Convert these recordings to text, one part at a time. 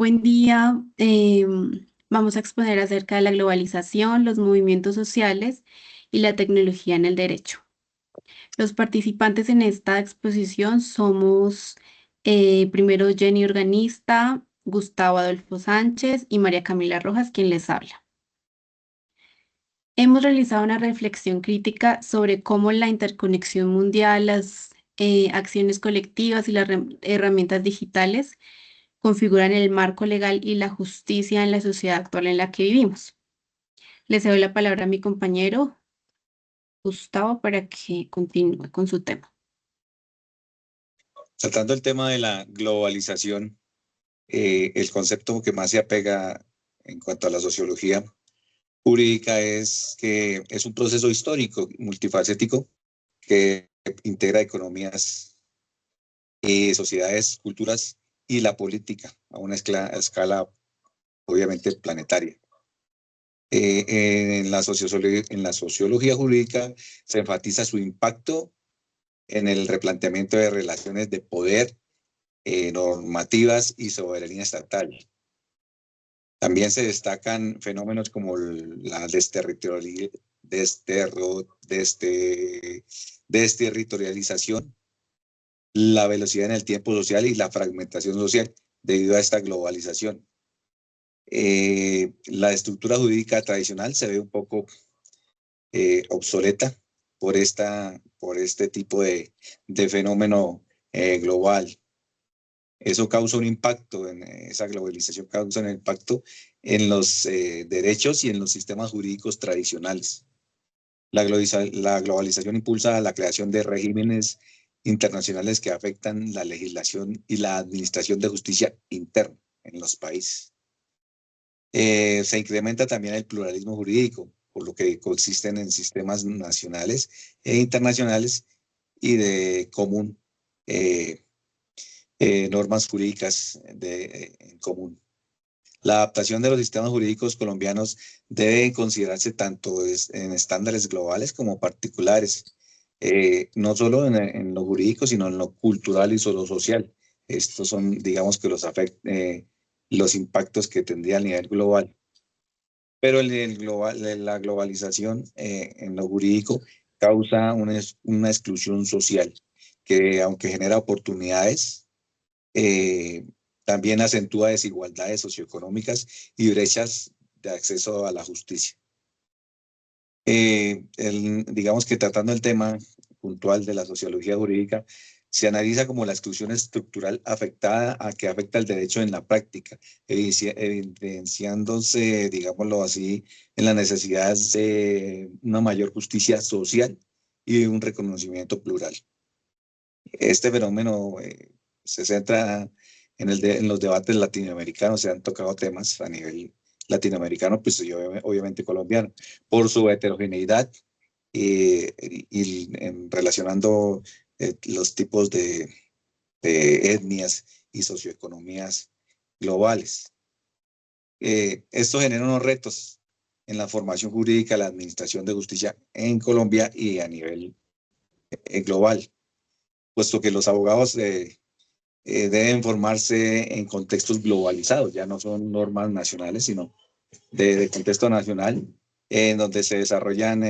Buen día. Vamos a exponer acerca de la globalización, los movimientos sociales y la tecnología en el derecho. Los participantes en esta exposición somos primero Jenny Organista, Gustavo Adolfo Sánchez y María Camila Rojas, quien les habla. Hemos realizado una reflexión crítica sobre cómo la interconexión mundial, las acciones colectivas y las herramientas digitales configuran el marco legal y la justicia en la sociedad actual en la que vivimos. Le cedo la palabra a mi compañero Gustavo para que continúe con su tema. Tratando el tema de la globalización, el concepto que más se apega en cuanto a la sociología jurídica es que es un proceso histórico, multifacético, que integra economías, sociedades, culturas y la política a una escala obviamente planetaria. En la sociología jurídica se enfatiza su impacto en el replanteamiento de relaciones de poder, normativas y soberanía estatal. También se destacan fenómenos como la desterritorialización, la velocidad en el tiempo social y la fragmentación social debido a esta globalización. La estructura jurídica tradicional se ve un poco obsoleta por este tipo de fenómeno global. Eso causa un impacto, esa globalización causa un impacto en los derechos y en los sistemas jurídicos tradicionales. La globalización impulsa la creación de regímenes internacionales que afectan la legislación y la administración de justicia interna en los países. Se incrementa también el pluralismo jurídico, por lo que coexisten en sistemas nacionales e internacionales y de común normas jurídicas en común. La adaptación de los sistemas jurídicos colombianos debe considerarse tanto en estándares globales como particulares, no solo en lo jurídico, sino en lo cultural y lo social. Estos son, digamos, que los impactos que tendría a nivel global. Pero la globalización en lo jurídico causa una exclusión social que, aunque genera oportunidades, eh, también acentúa desigualdades socioeconómicas y brechas de acceso a la justicia. Digamos que tratando el tema puntual de la sociología jurídica, se analiza como la exclusión estructural afectada a que afecta el derecho en la práctica, evidenciándose, digámoslo así, en la necesidad de una mayor justicia social y un reconocimiento plural. Este fenómeno se centra en los debates latinoamericanos. Se han tocado temas a nivel latinoamericano, pues y obviamente colombiano, por su heterogeneidad relacionando los tipos de etnias y socioeconomías globales. Esto genera unos retos en la formación jurídica, la administración de justicia en Colombia y a nivel global, puesto que los abogados deben formarse en contextos globalizados, ya no son normas nacionales, sino de contexto nacional, en donde se desarrollan,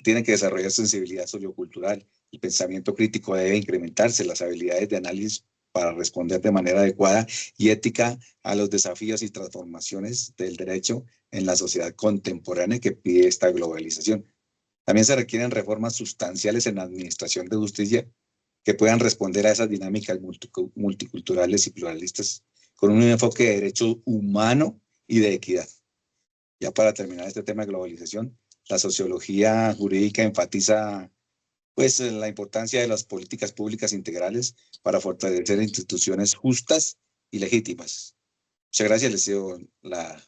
tienen que desarrollar sensibilidad sociocultural, el pensamiento crítico debe incrementarse, las habilidades de análisis para responder de manera adecuada y ética a los desafíos y transformaciones del derecho en la sociedad contemporánea que pide esta globalización. También se requieren reformas sustanciales en la administración de justicia que puedan responder a esas dinámicas multiculturales y pluralistas con un enfoque de derecho humano y de equidad. Ya para terminar este tema de globalización, la sociología jurídica enfatiza pues la importancia de las políticas públicas integrales para fortalecer instituciones justas y legítimas. Muchas gracias, les cedo la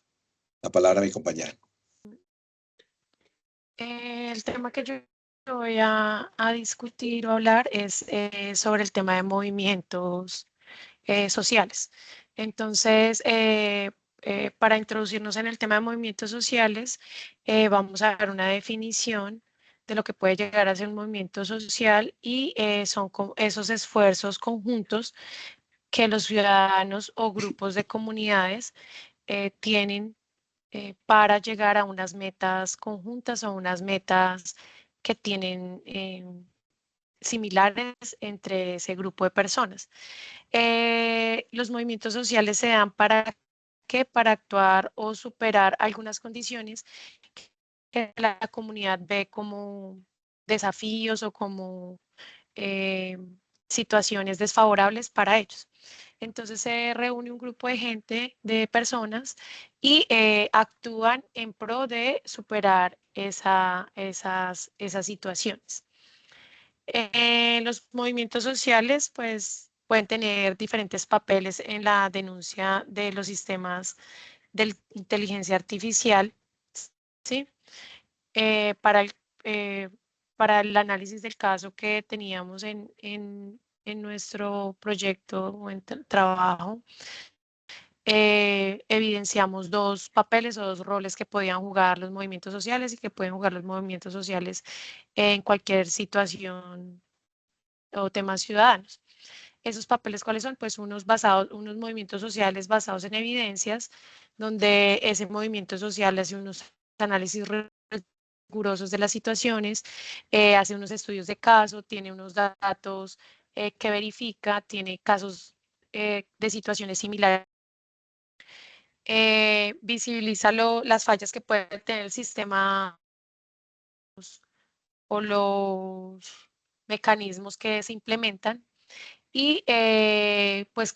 palabra a mi compañera. El tema que yo voy a discutir o hablar es sobre el tema de movimientos sociales. Entonces, para introducirnos en el tema de movimientos sociales, vamos a dar una definición de lo que puede llegar a ser un movimiento social y son esos esfuerzos conjuntos que los ciudadanos o grupos de comunidades tienen para llegar a unas metas conjuntas o unas metas que tienen similares entre ese grupo de personas. Los movimientos sociales se dan para ¿qué? Para actuar o superar algunas condiciones que la comunidad ve como desafíos o como eh, situaciones desfavorables para ellos. Entonces se reúne un grupo de gente, de personas, y actúan en pro de superar esas situaciones. Los movimientos sociales, pues, pueden tener diferentes papeles en la denuncia de los sistemas de inteligencia artificial, ¿sí? Eh, para el, eh, para el análisis del caso que teníamos en nuestro proyecto o en trabajo, evidenciamos dos papeles o dos roles que podían jugar los movimientos sociales y que pueden jugar los movimientos sociales en cualquier situación o temas ciudadanos. ¿Esos papeles cuáles son? Pues unos movimientos sociales basados en evidencias, donde ese movimiento social hace unos análisis rigurosos de las situaciones, hace unos estudios de caso, tiene unos datos que verifica, tiene casos de situaciones similares, visibiliza las fallas que puede tener el sistema o los mecanismos que se implementan y pues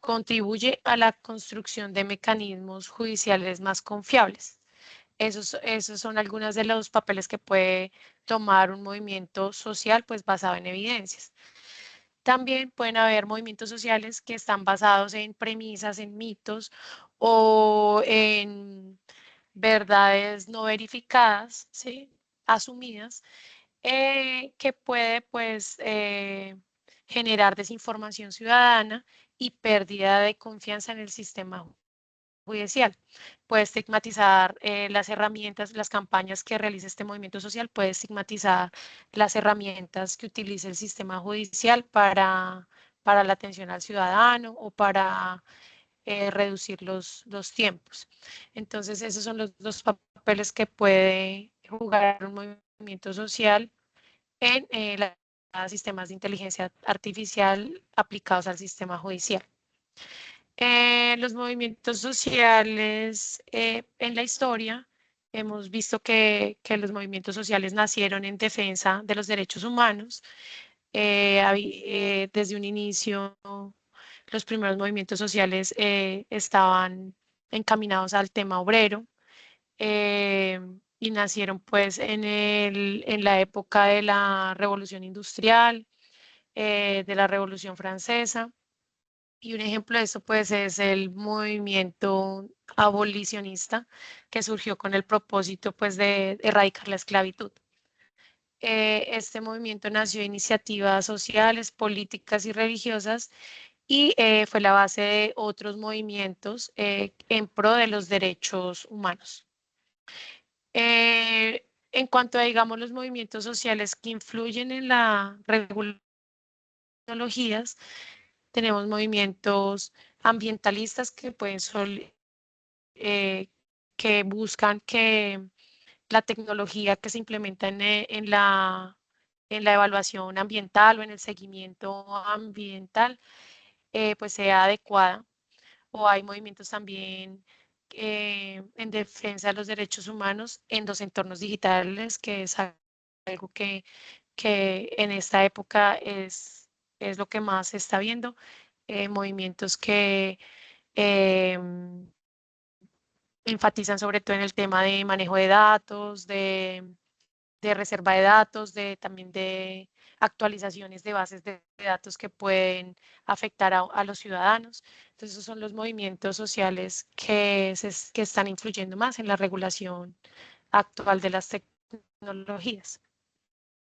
contribuye a la construcción de mecanismos judiciales más confiables. Esos son algunos de los papeles que puede tomar un movimiento social pues basado en evidencias. También pueden haber movimientos sociales que están basados en premisas, en mitos o en verdades no verificadas, ¿sí? Asumidas, que puede pues generar desinformación ciudadana y pérdida de confianza en el sistema judicial. Puede estigmatizar las herramientas, las campañas que realiza este movimiento social, puede estigmatizar las herramientas que utiliza el sistema judicial para la atención al ciudadano o para reducir los tiempos. Entonces, esos son los dos papeles que puede jugar un movimiento social en sistemas de inteligencia artificial aplicados al sistema judicial. Los movimientos sociales en la historia, hemos visto que los movimientos sociales nacieron en defensa de los derechos humanos. Desde un inicio, los primeros movimientos sociales estaban encaminados al tema obrero eh, y nacieron pues en la época de la Revolución Industrial, de la Revolución Francesa. Y un ejemplo de eso pues es el movimiento abolicionista que surgió con el propósito pues de erradicar la esclavitud. Este movimiento nació de iniciativas sociales, políticas y religiosas y fue la base de otros movimientos en pro de los derechos humanos. En cuanto a, digamos, los movimientos sociales que influyen en la regulación de tecnologías, tenemos movimientos ambientalistas que que buscan que la tecnología que se implementa en la evaluación ambiental o en el seguimiento ambiental pues sea adecuada. O hay movimientos también en defensa de los derechos humanos en los entornos digitales, que es algo que en esta época es lo que más se está viendo. Movimientos que enfatizan sobre todo en el tema de manejo de datos, de reserva de datos, también de actualizaciones de bases de datos que pueden afectar a los ciudadanos. Entonces, esos son los movimientos sociales que están influyendo más en la regulación actual de las tecnologías.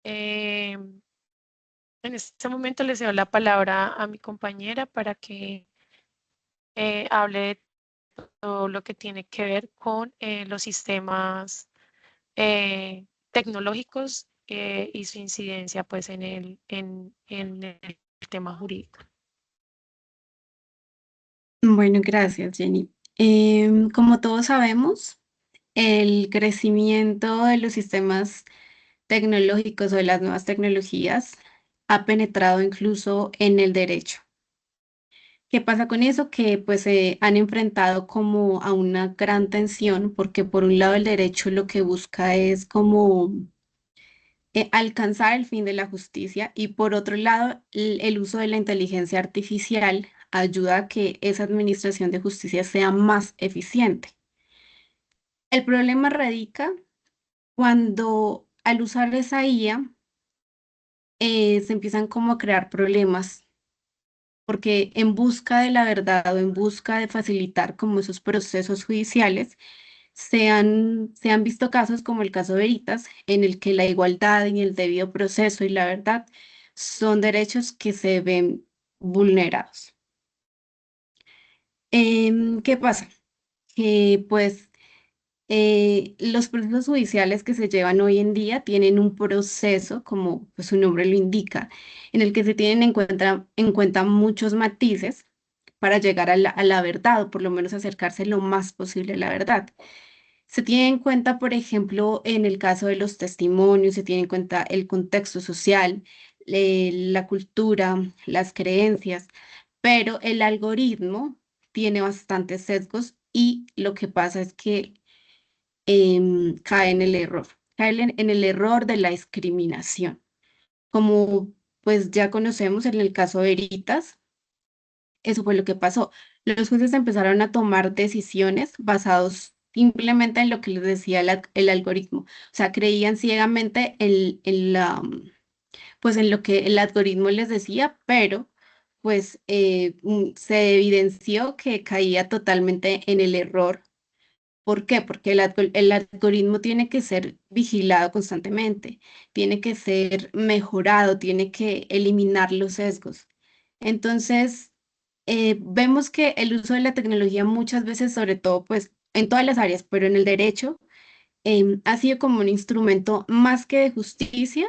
En este momento les doy la palabra a mi compañera para que hable de todo lo que tiene que ver con los sistemas tecnológicos y su incidencia pues en el tema jurídico. Bueno, gracias, Jenny. Como todos sabemos, el crecimiento de los sistemas tecnológicos o de las nuevas tecnologías ha penetrado incluso en el derecho. ¿Qué pasa con eso? Que pues se han enfrentado como a una gran tensión, porque por un lado el derecho lo que busca es como alcanzar el fin de la justicia y por otro lado el uso de la inteligencia artificial ayuda a que esa administración de justicia sea más eficiente. El problema radica cuando al usar esa IA se empiezan como a crear problemas, porque en busca de la verdad o en busca de facilitar como esos procesos judiciales, se han visto casos como el caso Veritas, en el que la igualdad y el debido proceso y la verdad son derechos que se ven vulnerados. ¿Qué pasa? Que pues los procesos judiciales que se llevan hoy en día tienen un proceso, como pues, su nombre lo indica, en el que se tienen en cuenta muchos matices para llegar a la verdad, o por lo menos acercarse lo más posible a la verdad. Se tiene en cuenta, por ejemplo, en el caso de los testimonios, se tiene en cuenta el contexto social, la cultura, las creencias, pero el algoritmo tiene bastantes sesgos y lo que pasa es que cae en el error, cae en el error de la discriminación. Como pues ya conocemos en el caso de Veritas, eso fue lo que pasó. Los jueces empezaron a tomar decisiones basados simplemente en lo que les decía el algoritmo. O sea, creían ciegamente pues en lo que el algoritmo les decía, pero pues se evidenció que caía totalmente en el error. ¿Por qué? Porque el algoritmo tiene que ser vigilado constantemente, tiene que ser mejorado, tiene que eliminar los sesgos. Entonces, vemos que el uso de la tecnología muchas veces, sobre todo, pues en todas las áreas, pero en el derecho, ha sido como un instrumento más que de justicia,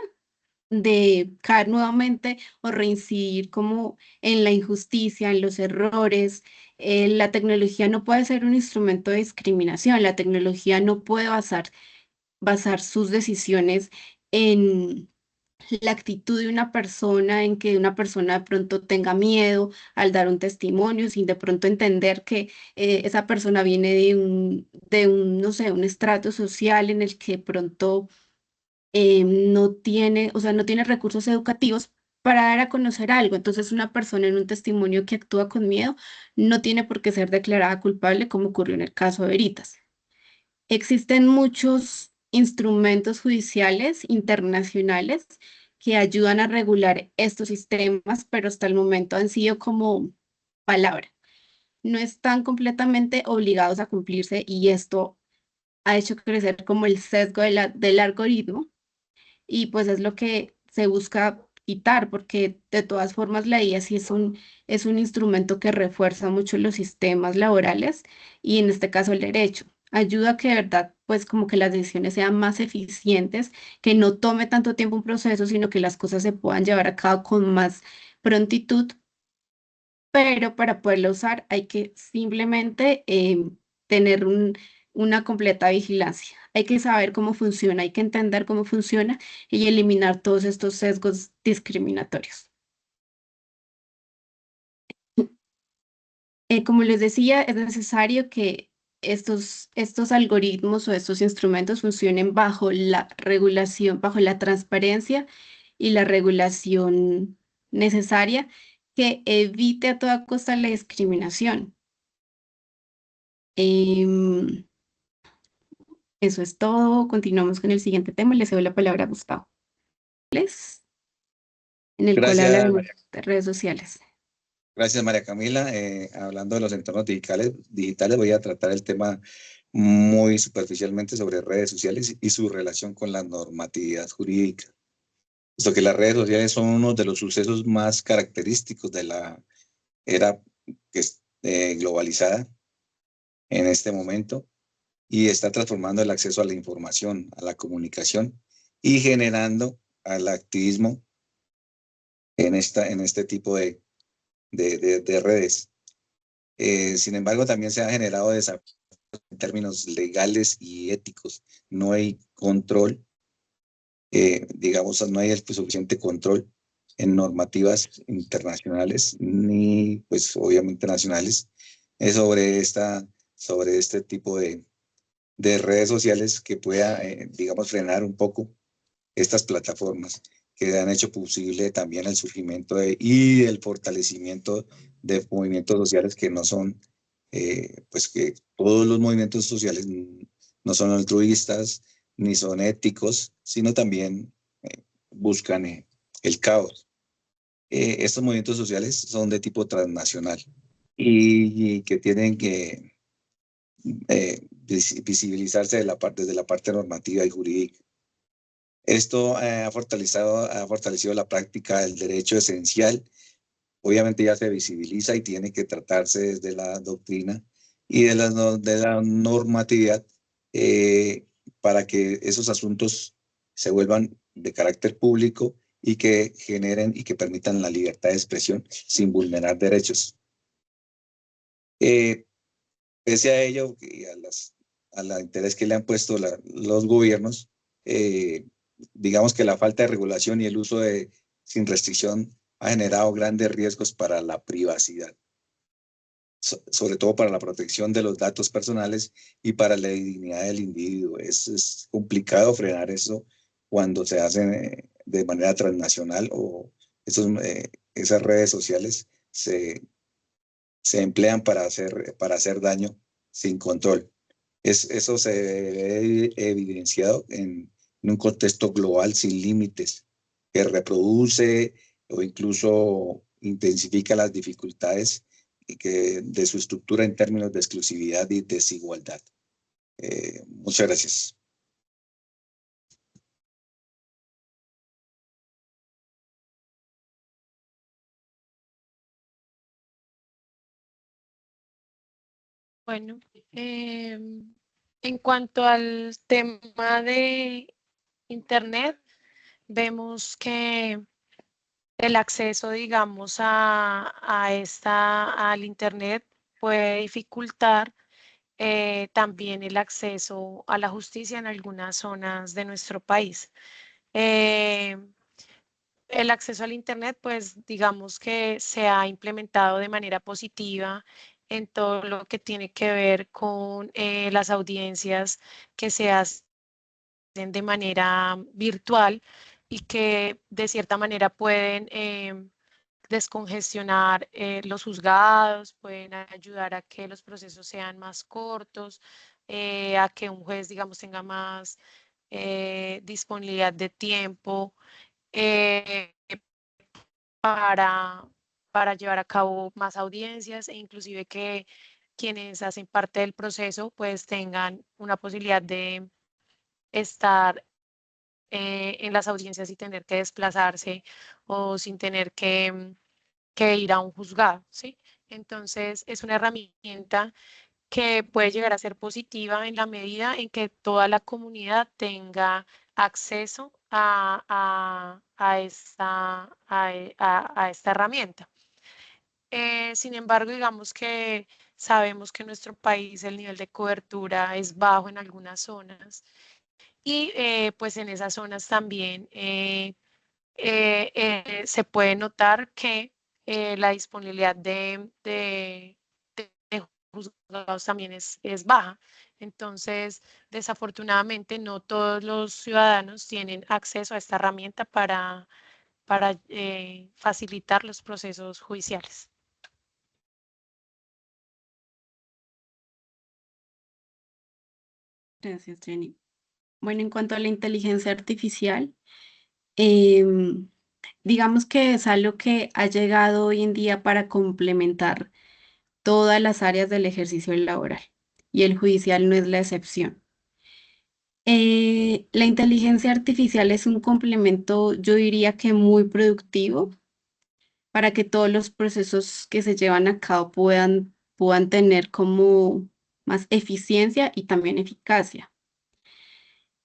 de caer nuevamente o reincidir como en la injusticia, en los errores. La tecnología no puede ser un instrumento de discriminación, la tecnología no puede basar sus decisiones en la actitud de una persona, en que una persona de pronto tenga miedo al dar un testimonio, sin de pronto entender que esa persona viene de un, no sé, un estrato social en el que de pronto no tiene, o sea, no tiene recursos educativos para dar a conocer algo. Entonces, una persona en un testimonio que actúa con miedo no tiene por qué ser declarada culpable, como ocurrió en el caso de Veritas. Existen muchos instrumentos judiciales internacionales que ayudan a regular estos sistemas, pero hasta el momento han sido como palabra. No están completamente obligados a cumplirse y esto ha hecho crecer como el sesgo del algoritmo y pues es lo que se busca quitar, porque de todas formas la IA sí es un instrumento que refuerza mucho los sistemas laborales y en este caso el derecho. Ayuda a que de verdad, pues como que las decisiones sean más eficientes, que no tome tanto tiempo un proceso, sino que las cosas se puedan llevar a cabo con más prontitud, pero para poderlo usar hay que simplemente tener una completa vigilancia. Hay que saber cómo funciona, hay que entender cómo funciona y eliminar todos estos sesgos discriminatorios. Como les decía, es necesario que estos algoritmos o estos instrumentos funcionen bajo la regulación, bajo la transparencia y la regulación necesaria que evite a toda costa la discriminación. Em, Eso es todo. Continuamos con el siguiente tema. Le cedo la palabra a Gustavo, ¿les? En el cual Gracias, hablaremos de redes sociales. gracias María Camila. Hablando de los entornos digitales, voy a tratar el tema muy superficialmente sobre redes sociales y su relación con la normatividad jurídica. Puesto que las redes sociales son uno de los sucesos más característicos de la era que es, globalizada en este momento y está transformando el acceso a la información, a la comunicación y generando al activismo en este tipo de redes. Sin embargo, también se han generado desafíos en términos legales y éticos. No hay control, digamos, no hay el suficiente control en normativas internacionales ni, pues, obviamente nacionales, sobre este tipo de redes sociales que pueda, digamos, frenar un poco estas plataformas que han hecho posible también el surgimiento y el fortalecimiento de movimientos sociales que no son, pues que todos los movimientos sociales no son altruistas ni son éticos, sino también buscan el caos. Estos movimientos sociales son de tipo transnacional y que tienen que visibilizarse desde la parte normativa y jurídica. Esto ha fortalecido la práctica del derecho esencial. Obviamente ya se visibiliza y tiene que tratarse desde la doctrina y de la normatividad, para que esos asuntos se vuelvan de carácter público y que generen y que permitan la libertad de expresión sin vulnerar derechos. Pese a ello y al interés que le han puesto los gobiernos, digamos que la falta de regulación y el uso sin restricción ha generado grandes riesgos para la privacidad, sobre todo para la protección de los datos personales y para la dignidad del individuo. Es complicado frenar eso cuando se hace de manera transnacional o esas redes sociales se emplean para hacer daño sin control. Eso se ve evidenciado en un contexto global sin límites, que reproduce o incluso intensifica las dificultades de su estructura en términos de exclusividad y desigualdad. Muchas gracias. Bueno, en cuanto al tema de Internet, vemos que el acceso, digamos, al Internet puede dificultar también el acceso a la justicia en algunas zonas de nuestro país. El acceso al Internet, pues digamos que se ha implementado de manera positiva en todo lo que tiene que ver con las audiencias que se hacen de manera virtual y que de cierta manera pueden descongestionar los juzgados, pueden ayudar a que los procesos sean más cortos, a que un juez, digamos, tenga más disponibilidad de tiempo eh, para, para llevar a cabo más audiencias e inclusive que quienes hacen parte del proceso pues tengan una posibilidad de estar en las audiencias sin tener que desplazarse o sin tener que ir a un juzgado, ¿sí? Entonces es una herramienta que puede llegar a ser positiva en la medida en que toda la comunidad tenga acceso a esta herramienta. Sin embargo, digamos que sabemos que en nuestro país el nivel de cobertura es bajo en algunas zonas y pues en esas zonas también se puede notar que la disponibilidad de juzgados también es baja. Entonces, desafortunadamente, no todos los ciudadanos tienen acceso a esta herramienta para facilitar los procesos judiciales. Gracias, Jenny. Bueno, en cuanto a la inteligencia artificial, em, digamos que es algo que ha llegado hoy en día para complementar todas las áreas del ejercicio laboral y el judicial no es la excepción. La inteligencia artificial es un complemento, yo diría que muy productivo para que todos los procesos que se llevan a cabo puedan tener como más eficiencia y también eficacia.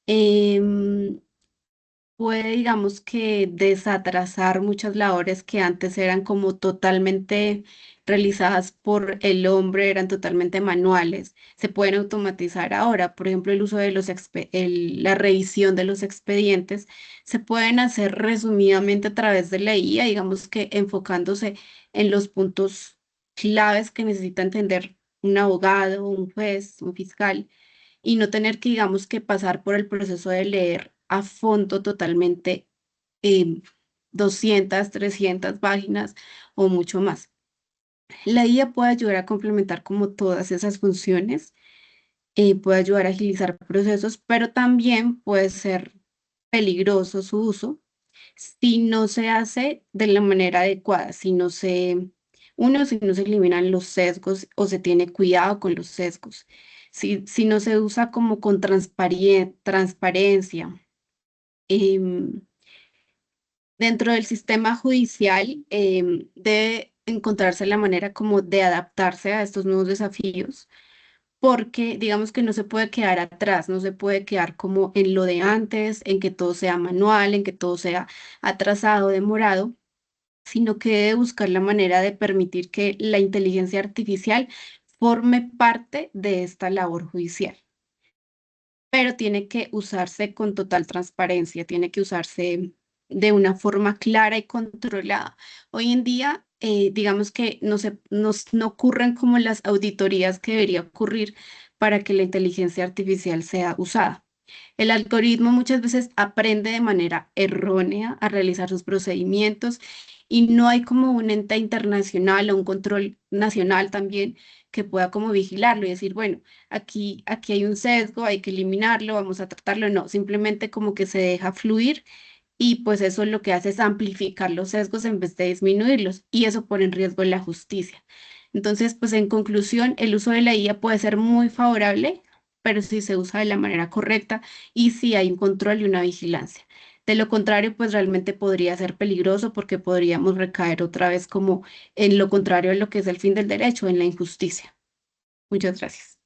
Em, Puede, digamos que desatrasar muchas labores que antes eran como totalmente realizadas por el hombre eran totalmente manuales, se pueden automatizar ahora. Por ejemplo, el uso de la revisión de los expedientes se pueden hacer resumidamente a través de la IA, digamos que enfocándose en los puntos claves que necesita entender un abogado, un juez, un fiscal, y no tener que, digamos, que pasar por el proceso de leer a fondo totalmente 200, 300 páginas o mucho más. La IA puede ayudar a complementar como todas esas funciones, puede ayudar a agilizar procesos, pero también puede ser peligroso su uso si no se hace de la manera adecuada, si no se eliminan los sesgos o se tiene cuidado con los sesgos, si no se usa como con transparencia. em, Dentro del sistema judicial, debe encontrarse la manera como de adaptarse a estos nuevos desafíos, porque digamos que no se puede quedar atrás, no se puede quedar como en lo de antes, en que todo sea manual, en que todo sea atrasado, demorado, sino que debe buscar la manera de permitir que la inteligencia artificial forme parte de esta labor judicial. Pero tiene que usarse con total transparencia, tiene que usarse de una forma clara y controlada. Hoy en día, digamos que no ocurren como las auditorías que debería ocurrir para que la inteligencia artificial sea usada. El algoritmo muchas veces aprende de manera errónea a realizar sus procedimientos y no hay como un ente internacional o un control nacional también que pueda como vigilarlo y decir, bueno, aquí hay un sesgo, hay que eliminarlo, vamos a tratarlo. No, simplemente como que se deja fluir y pues eso lo que hace es amplificar los sesgos en vez de disminuirlos y eso pone en riesgo la justicia. Entonces, pues en conclusión, el uso de la IA puede ser muy favorable, pero si se usa de la manera correcta y si hay un control y una vigilancia. De lo contrario, pues realmente podría ser peligroso porque podríamos recaer otra vez como en lo contrario de lo que es el fin del derecho, en la injusticia. Muchas gracias.